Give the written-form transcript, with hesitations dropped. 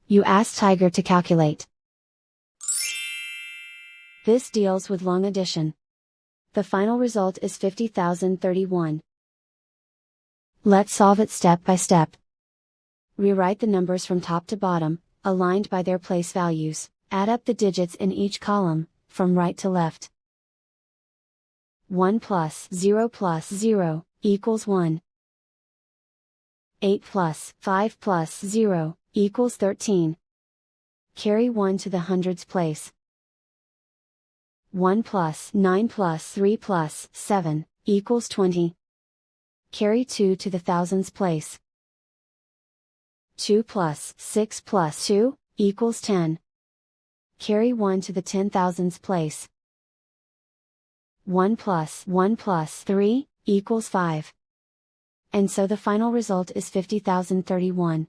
You ask Tiger to calculate. This deals with long addition. The final result is 50,031. Let's solve it step by step. Rewrite the numbers from top to bottom, aligned by their place values. Add up the digits in each column, from right to left. 1 plus 0 plus 0, equals 1. 8 plus 5 plus 0, equals 13. Carry 1 to the hundreds place. 1 plus 9 plus 3 plus 7, equals 20. Carry 2 to the thousands place. 2 plus 6 plus 2, equals 10. Carry 1 to the 10,000s place. 1 plus 3, equals 5. And so the final result is 50,031.